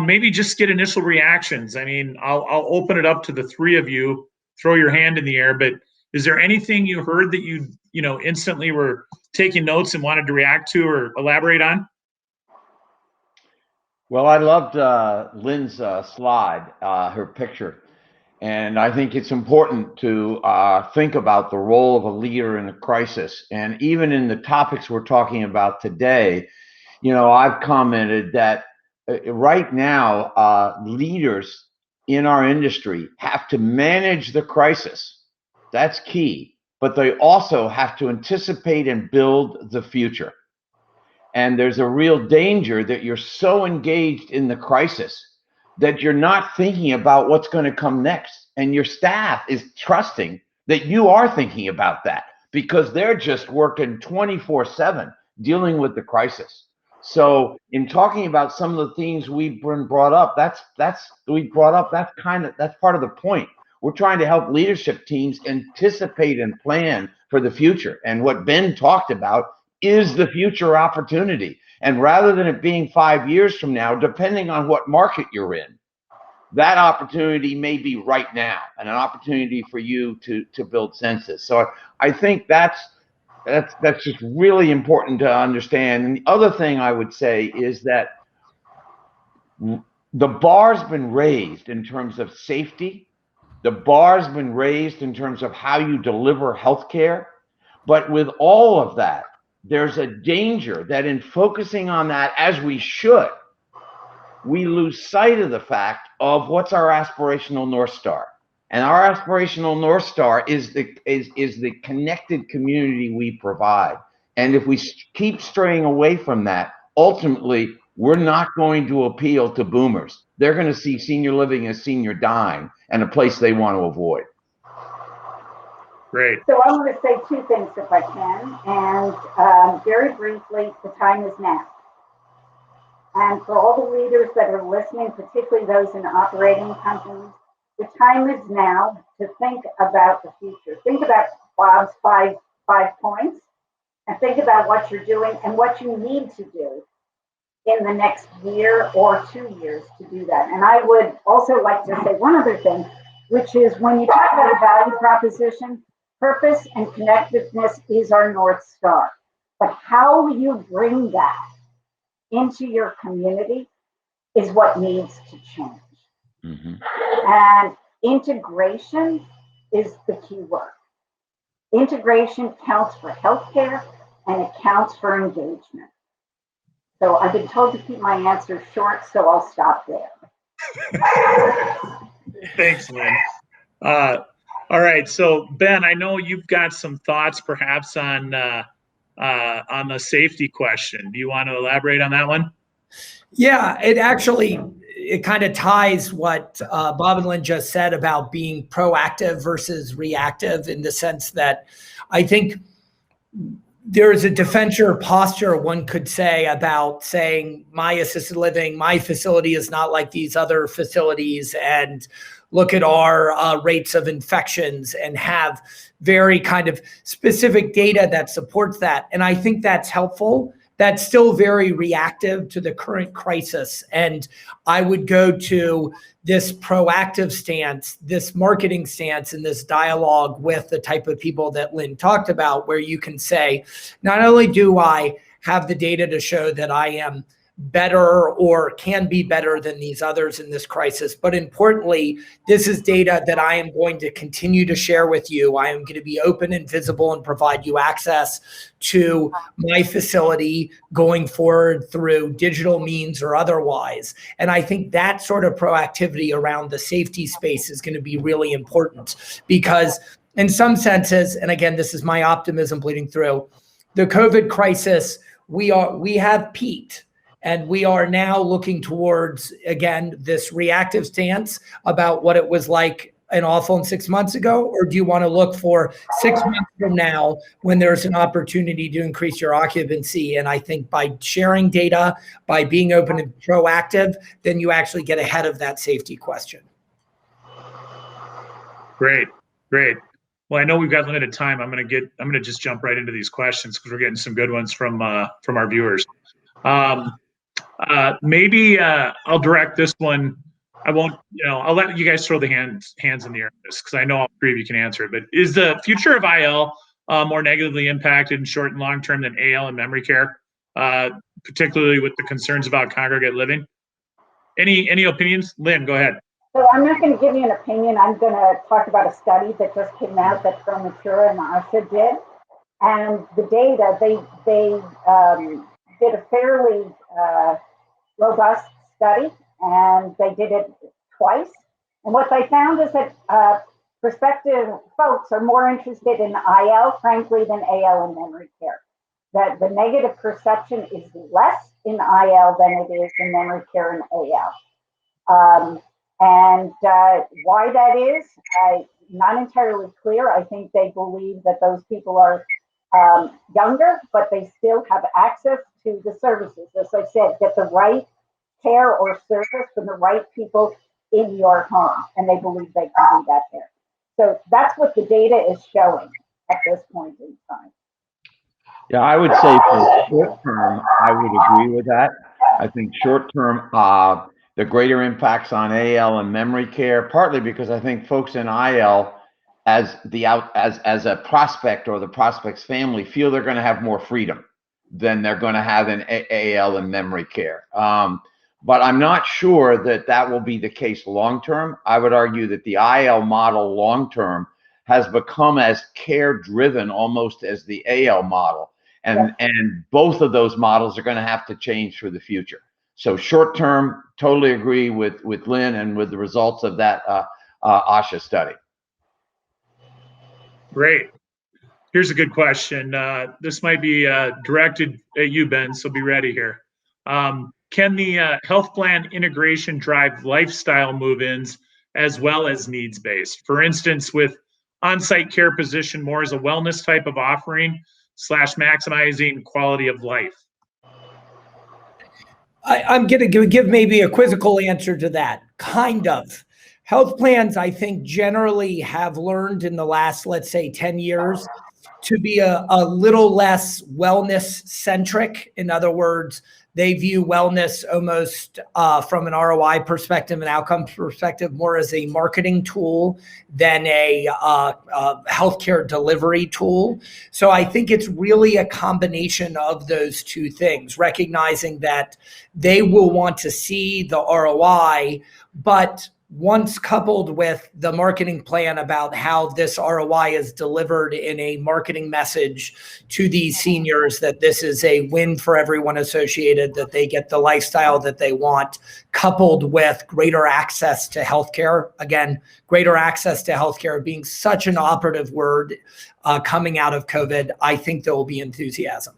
maybe just get initial reactions. I mean, I'll open it up to the three of you. Throw your hand in the air, but is there anything you heard that you instantly were taking notes and wanted to react to or elaborate on? Well, I loved Lynn's slide, her picture. And I think it's important to think about the role of a leader in a crisis. And even in the topics we're talking about today, I've commented that right now, leaders in our industry have to manage the crisis. That's key. But they also have to anticipate and build the future. And there's a real danger that you're so engaged in the crisis that you're not thinking about what's going to come next. And your staff is trusting that you are thinking about that because they're just working 24/7 dealing with the crisis. So in talking about some of the things we've brought up, that's part of the point. We're trying to help leadership teams anticipate and plan for the future. And what Ben talked about is the future opportunity. And rather than it being 5 years from now, depending on what market you're in, that opportunity may be right now and an opportunity for you to build census. So I think that's just really important to understand. And the other thing I would say is that the bar's been raised in terms of safety. The bar's been raised in terms of how you deliver healthcare. But with all of that, there's a danger that in focusing on that, as we should, we lose sight of the fact of what's our aspirational North Star. And our aspirational North Star is the connected community we provide. And if we keep straying away from that, ultimately, we're not going to appeal to boomers. They're going to see senior living as senior dying and a place they want to avoid. Great. So I want to say two things if I can. And very briefly, the time is now. And for all the leaders that are listening, particularly those in operating companies, the time is now to think about the future. Think about Bob's five points and think about what you're doing and what you need to do in the next year or 2 years to do that. And I would also like to say one other thing, which is when you talk about a value proposition, purpose and connectedness is our North Star. But how you bring that into your community is what needs to change. Mm-hmm. And integration is the key word. Integration counts for healthcare and it counts for engagement. So I've been told to keep my answers short, so I'll stop there. Thanks, Lynn. All right, so Ben, I know you've got some thoughts perhaps on the safety question. Do you want to elaborate on that one? Yeah, it kind of ties what Bob and Lynn just said about being proactive versus reactive in the sense that I think there is a defensive posture one could say about saying my assisted living, my facility is not like these other facilities, and look at our rates of infections and have very kind of specific data that supports that. And I think that's helpful. That's still very reactive to the current crisis. And I would go to this proactive stance, this marketing stance, and this dialogue with the type of people that Lynn talked about, where you can say, not only do I have the data to show that I am better or can be better than these others in this crisis, but importantly, this is data that I am going to continue to share with you. I am going to be open and visible and provide you access to my facility going forward through digital means or otherwise. And I think that sort of proactivity around the safety space is going to be really important because in some senses, and again, this is my optimism bleeding through, the COVID crisis, we have peaked. And we are now looking towards, again, this reactive stance about what it was like an awful 6 months ago? Or do you want to look for 6 months from now when there's an opportunity to increase your occupancy? And I think by sharing data, by being open and proactive, then you actually get ahead of that safety question. Great. Well, I know we've got limited time. I'm gonna just jump right into these questions because we're getting some good ones from our viewers. Maybe I'll direct this one. I won't, I'll let you guys throw the hands in the air on this because I know all three of you can answer it. But is the future of IL more negatively impacted in short and long term than AL and memory care, particularly with the concerns about congregate living? Any opinions? Lynn, go ahead. So I'm not going to give you an opinion. I'm going to talk about a study that just came out that Palmquist and Asha did. And the data, they did a fairly robust study, and they did it twice. And what they found is that prospective folks are more interested in IL, frankly, than AL and memory care. That the negative perception is less in IL than it is in memory care and AL. And why that is, not entirely clear. I think they believe that those people are younger, but they still have access to the services. As I said, get the right care or service from the right people in your home, and they believe they can do that there. So that's what the data is showing at this point in time. Yeah, I would say for short term, I would agree with that. I think short term, the greater impacts on AL and memory care, partly because I think folks in IL as a prospect or the prospect's family feel they're going to have more freedom than they're going to have in AL and memory care. But I'm not sure that will be the case long term. I would argue that the IL model long term has become as care driven almost as the AL model. And both of those models are going to have to change for the future. So short term, totally agree with Lynn and with the results of that Asha study. Great. Here's a good question. This might be directed at you, Ben, so be ready here. Can the health plan integration drive lifestyle move-ins as well as needs-based? For instance, with on-site care positioned more as a wellness type of offering / maximizing quality of life? I'm going to give maybe a quizzical answer to that. Kind of. Health plans, I think, generally have learned in the last, let's say, 10 years to be a little less wellness centric. In other words, they view wellness almost from an ROI perspective and outcome perspective more as a marketing tool than a healthcare delivery tool. So I think it's really a combination of those two things, recognizing that they will want to see the ROI, but once coupled with the marketing plan about how this ROI is delivered in a marketing message to these seniors, that this is a win for everyone associated, that they get the lifestyle that they want, coupled with greater access to healthcare. Again, greater access to healthcare being such an operative word coming out of COVID, I think there will be enthusiasm.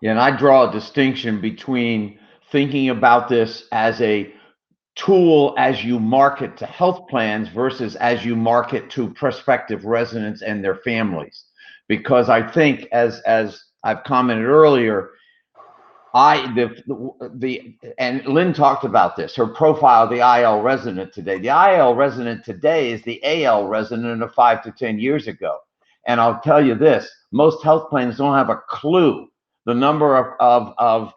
Yeah, and I draw a distinction between thinking about this as a tool as you market to health plans versus as you market to prospective residents and their families. Because I think, as I've commented earlier, and Lynn talked about this, her profile of the IL resident today. The IL resident today is the AL resident of 5 to 10 years ago. And I'll tell you this, most health plans don't have a clue the number of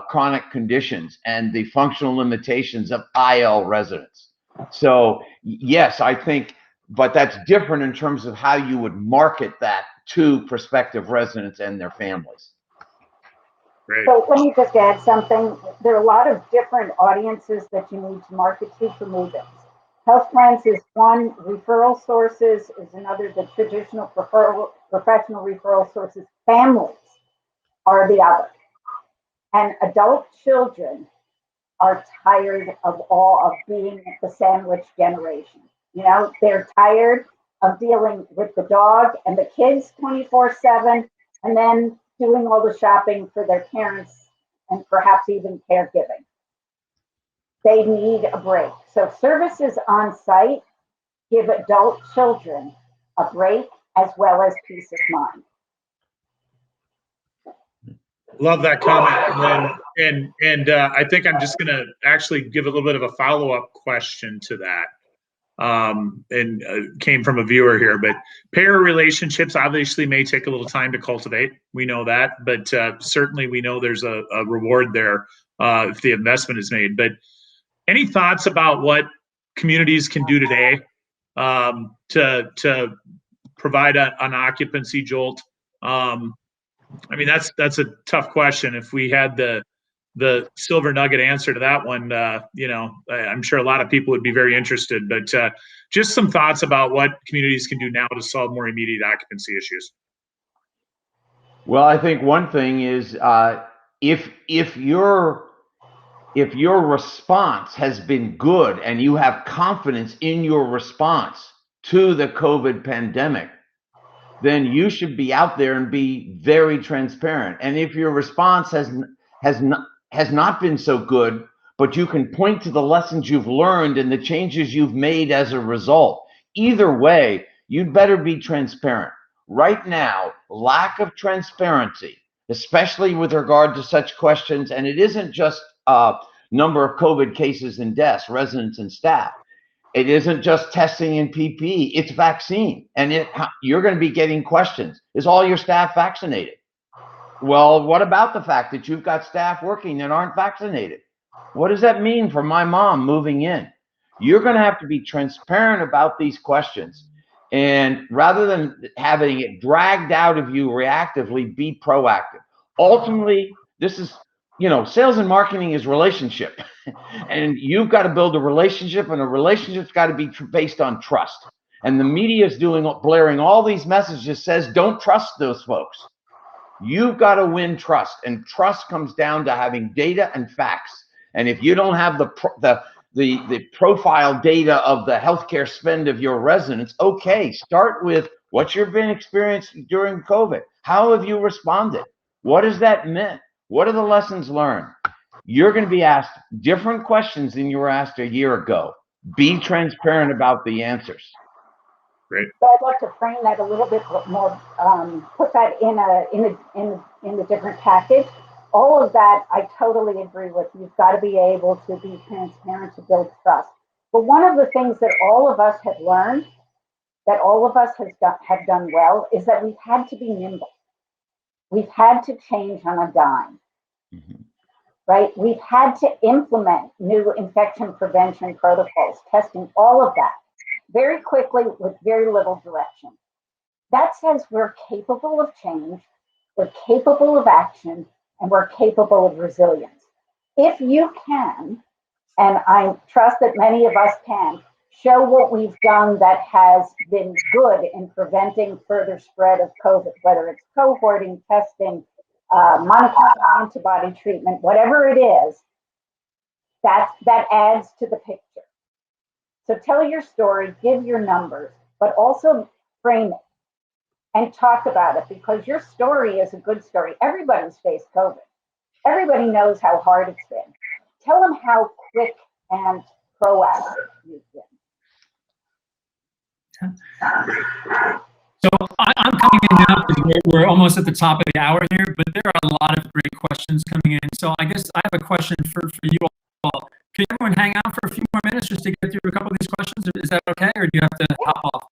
chronic conditions and the functional limitations of IL residents. So yes, I think, but that's different in terms of how you would market that to prospective residents and their families. Great. So let me just add something. There are a lot of different audiences that you need to market to move-ins. Health plans is one, referral sources is another, the traditional professional referral sources, families are the other. And adult children are tired of being the sandwich generation. You know, they're tired of dealing with the dog and the kids 24/7 and then doing all the shopping for their parents and perhaps even caregiving. They need a break. So services on site give adult children a break as well as peace of mind. Love that comment. And I think I'm just going to actually give a little bit of a follow-up question to that. Came from a viewer here, but payer relationships obviously may take a little time to cultivate. We know that, but certainly we know there's a reward there if the investment is made. But any thoughts about what communities can do today to provide an occupancy jolt? I mean, that's a tough question. If we had the silver nugget answer to that one, I'm sure a lot of people would be very interested. But just some thoughts about what communities can do now to solve more immediate occupancy issues. Well, I think one thing is if your response has been good and you have confidence in your response to the COVID pandemic, then you should be out there and be very transparent. And if your response has not been so good, but you can point to the lessons you've learned and the changes you've made as a result, either way, you'd better be transparent. Right now, lack of transparency, especially with regard to such questions, and it isn't just number of COVID cases and deaths, residents and staff. It isn't just testing and PPE, it's vaccine. And you're going to be getting questions. Is all your staff vaccinated? Well, what about the fact that you've got staff working that aren't vaccinated? What does that mean for my mom moving in? You're going to have to be transparent about these questions. And rather than having it dragged out of you reactively, be proactive. Ultimately, this is, sales and marketing is relationship. And you've got to build a relationship, and a relationship's got to be based on trust. And the media is blaring all these messages says, don't trust those folks. You've got to win trust, and trust comes down to having data and facts. And if you don't have the profile data of the healthcare spend of your residents, okay, start with what's your been experienced during COVID? How have you responded? What has that meant? What are the lessons learned? You're going to be asked different questions than you were asked a year ago. Be transparent about the answers. Great. So I'd like to frame that a little bit more, put that in a different package. All of that, I totally agree with. You've got to be able to be transparent to build trust. But one of the things that all of us have learned, that all of us have done well, is that we've had to be nimble. We've had to change on a dime. Mm-hmm. Right? We've had to implement new infection prevention protocols, testing, all of that, very quickly with very little direction. That says we're capable of change, we're capable of action, and we're capable of resilience. If you can, and I trust that many of us can, show what we've done that has been good in preventing further spread of COVID, whether it's cohorting, testing, monitoring antibody treatment, whatever it is, that adds to the picture. So tell your story, give your numbers, but also frame it and talk about it, because your story is a good story. Everybody's faced COVID. Everybody knows how hard it's been. Tell them how quick and proactive you've been. So I'm coming in now because we're almost at the top of the hour here, but there are a lot of great questions coming in. So I guess I have a question for you all. Can everyone hang out for a few more minutes just to get through a couple of these questions? Is that okay, or do you have to hop off?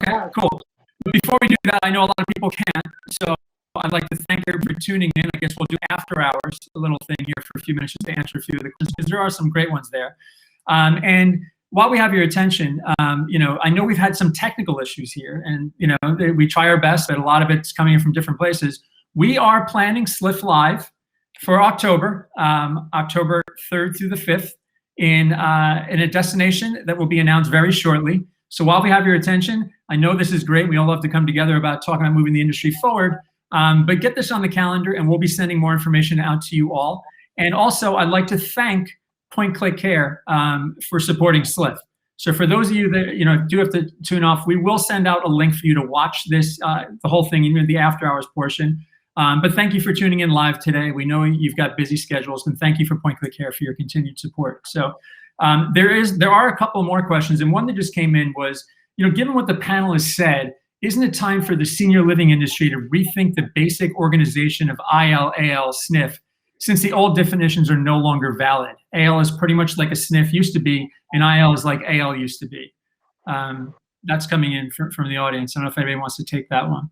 Okay, cool. But before we do that, I know a lot of people can't, so I'd like to thank everyone for tuning in. I guess we'll do after hours, a little thing here for a few minutes just to answer a few of the questions, because there are some great ones there. And while we have your attention, I know we've had some technical issues here, and we try our best, but a lot of it's coming in from different places. We are planning SLIF Live for October 3rd through the 5th in a destination that will be announced very shortly. So while we have your attention, I know this is great. We all love to come together about talking about moving the industry forward, but get this on the calendar, and we'll be sending more information out to you all. And also, I'd like to thank Point Click Care for supporting SLIF. So for those of you that do have to tune off, we will send out a link for you to watch this, the whole thing, even the after hours portion. But thank you for tuning in live today. We know you've got busy schedules, and thank you for Point Click Care for your continued support. So there are a couple more questions, and one that just came in was, given what the panelists said, isn't it time for the senior living industry to rethink the basic organization of IL, AL, SNF, since the old definitions are no longer valid? AL is pretty much like a SNF used to be, and IL is like AL used to be. That's coming in from the audience. I don't know if anybody wants to take that one.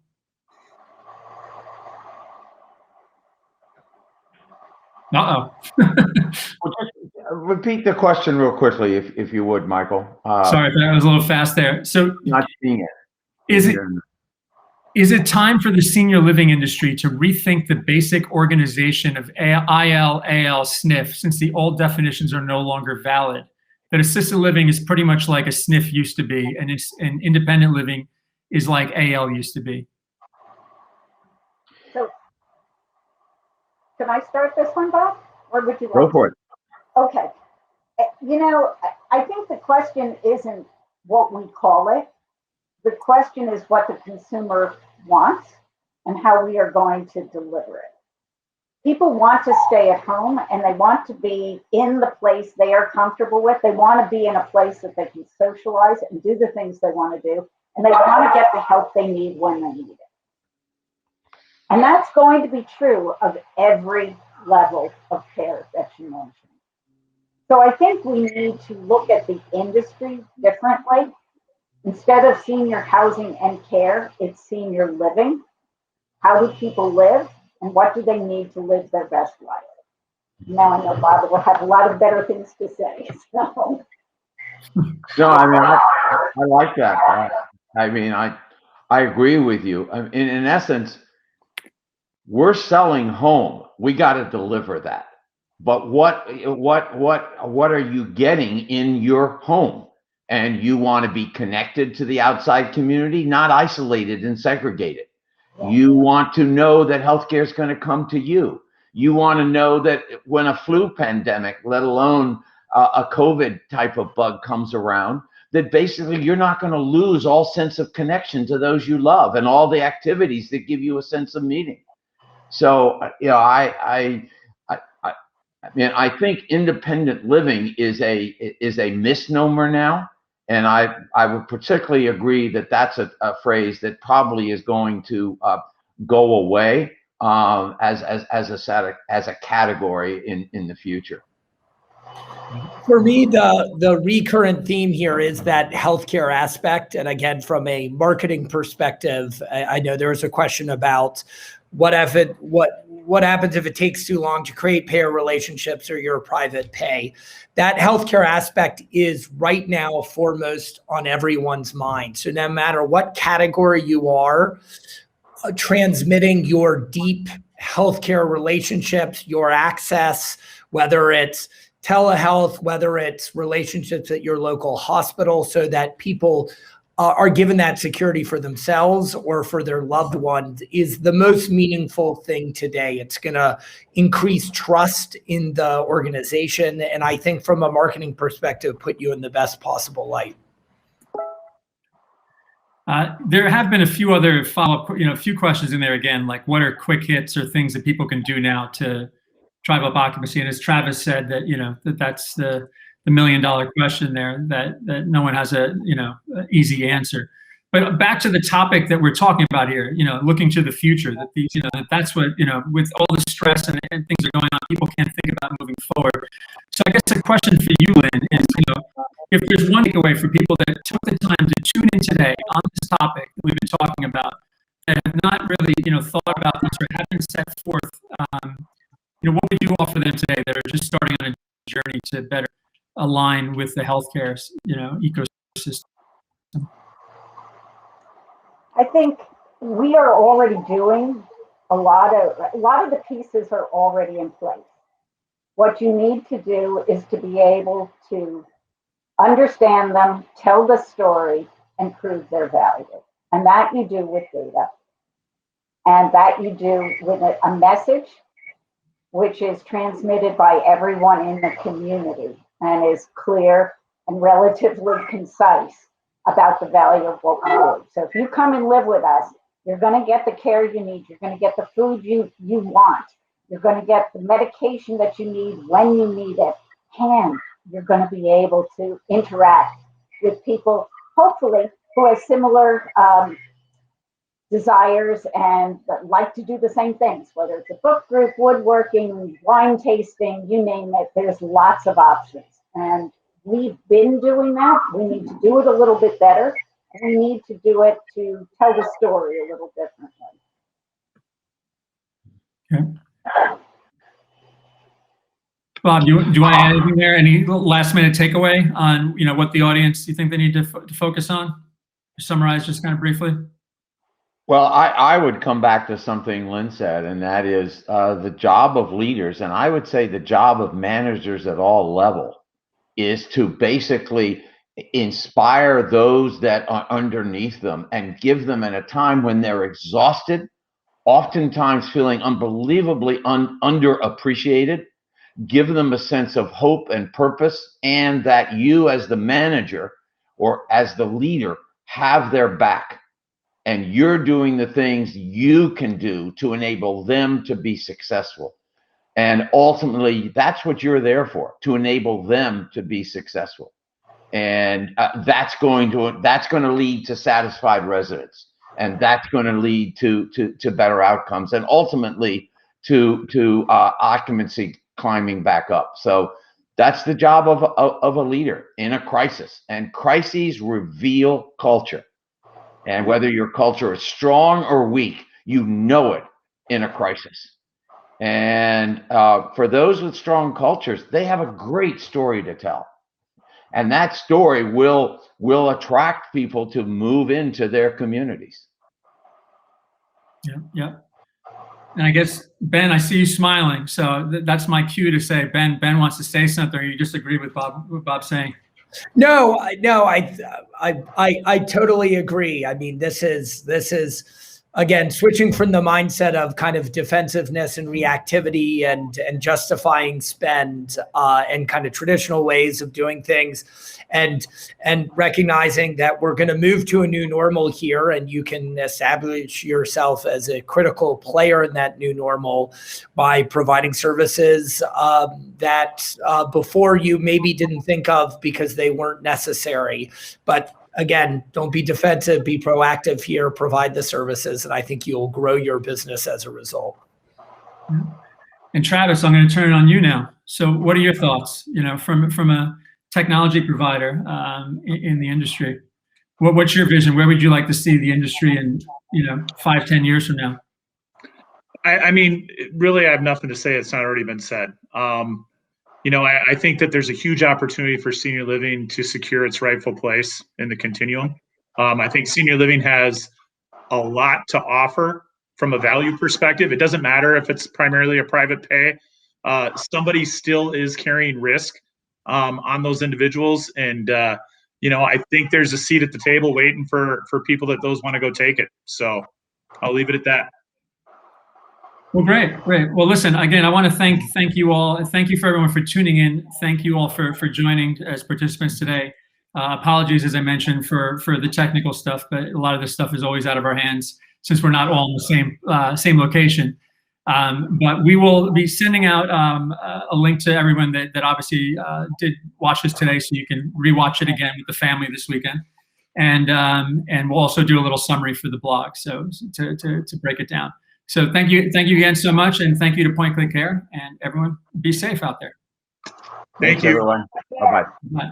Uh-oh. Well, just repeat the question real quickly, if you would, Michael. Sorry, I was a little fast there. So not seeing it. Is it time for the senior living industry to rethink the basic organization of IL, AL, SNF, since the old definitions are no longer valid? That assisted living is pretty much like a SNF used to be, and independent living is like AL used to be. So, can I start this one, Bob? Or would you like Go for it. Okay. I think the question isn't what we call it. The question is what the consumer wants and how we are going to deliver it. People want to stay at home, and they want to be in the place they are comfortable with. They want to be in a place that they can socialize and do the things they want to do, and they want to get the help they need when they need it. And that's going to be true of every level of care that you mentioned. So I think we need to look at the industry differently. Instead of senior housing and care, it's senior living. How do people live, and what do they need to live their best life? Now I know Bob will have a lot of better things to say. So. No, I mean, I like that. I agree with you. In essence, we're selling home. We got to deliver that. But what are you getting in your home? And you want to be connected to the outside community, not isolated and segregated. You want to know that healthcare is going to come to you. You want to know that when a flu pandemic, let alone a COVID type of bug comes around, that basically you're not going to lose all sense of connection to those you love and all the activities that give you a sense of meaning. So, I think independent living is a misnomer now. And I would particularly agree that that's a phrase that probably is going to go away as a category in the future. For me, the recurrent theme here is that healthcare aspect. And again, from a marketing perspective, I know there was a question about what happens if it takes too long to create payer relationships or you're private pay. That healthcare aspect is right now foremost on everyone's mind. So no matter what category you are, transmitting your deep healthcare relationships, your access, whether it's telehealth, whether it's relationships at your local hospital, so that people are given that security for themselves or for their loved ones, is the most meaningful thing today. It's going to increase trust in the organization, and I think from a marketing perspective, put you in the best possible light. There have been a few other follow-up, a few questions in there again, like what are quick hits or things that people can do now to drive up occupancy? And as Travis said, that's the million-dollar question there, that no one has a easy answer. But back to the topic that we're talking about here, looking to the future, that these, that's what, with all the stress and things are going on, people can't think about moving forward. So I guess the question for you, Lynn, is, if there's one takeaway for people that took the time to tune in today on this topic that we've been talking about, that have not really, thought about this or haven't set forth, what would you offer them today that are just starting on a journey to better align with the healthcare, ecosystem? I think we are already doing a lot of the pieces are already in place. What you need to do is to be able to understand them, tell the story, and prove their value. And that you do with data. And that you do with a message which is transmitted by everyone in the community and is clear and relatively concise about the value of what we do. So if you come and live with us, You're going to get the care you need. You're going to get the food you want. You're going to get the medication that you need when you need it. And you're going to be able to interact with people, hopefully, who have similar desires and like to do the same things, whether it's a book group, woodworking, wine tasting, you name it. There's lots of options. And we've been doing that. We need to do it a little bit better. And we need to do it to tell the story a little differently. Okay. Bob, do you want to add anything there? Any last minute takeaway on what the audience you think they need to focus on? Summarize just kind of briefly. Well, I would come back to something Lynn said, and that is the job of leaders, and I would say the job of managers at all levels is to basically inspire those that are underneath them and give them at a time when they're exhausted, oftentimes feeling unbelievably underappreciated, give them a sense of hope and purpose, and that you as the manager or as the leader have their back. And you're doing the things you can do to enable them to be successful. And ultimately, that's what you're there for, to enable them to be successful. And that's going to lead to satisfied residents. And that's going to lead to better outcomes and ultimately to occupancy climbing back up. So that's the job of a leader in a crisis. And crises reveal culture. And whether your culture is strong or weak, you know it in a crisis. And for those with strong cultures, they have a great story to tell. And that story will attract people to move into their communities. Yeah. And I guess, Ben, I see you smiling. So that's my cue to say, Ben wants to say something. Or you just agree with what Bob's saying? No, I totally agree. I mean, this is again switching from the mindset of kind of defensiveness and reactivity and justifying spend and kind of traditional ways of doing things, and recognizing that we're going to move to a new normal here, and you can establish yourself as a critical player in that new normal by providing services that before you maybe didn't think of because they weren't necessary. But again, don't be defensive, be proactive here, provide the services, and I think you'll grow your business as a result. And Travis, I'm going to turn it on you now. So what are your thoughts, from a technology provider in the industry? What's your vision? Where would you like to see the industry in 5-10 years from now? I mean, really, I have nothing to say it's not already been said. I think that there's a huge opportunity for senior living to secure its rightful place in the continuum. I think senior living has a lot to offer from a value perspective. It doesn't matter if it's primarily a private pay. Somebody still is carrying risk on those individuals. And, I think there's a seat at the table waiting for people that those want to go take it. So I'll leave it at that. Well, great. Well, listen, again, I want to thank you all. Thank you for everyone for tuning in. Thank you all for joining as participants today. Apologies, as I mentioned, for the technical stuff, but a lot of this stuff is always out of our hands since we're not all in the same location. But we will be sending out a link to everyone that obviously did watch this today, so you can rewatch it again with the family this weekend. And we'll also do a little summary for the blog, so to break it down. So thank you again so much, and thank you to Point Click Care, and everyone be safe out there. Thank you, everyone. Bye-bye. Bye.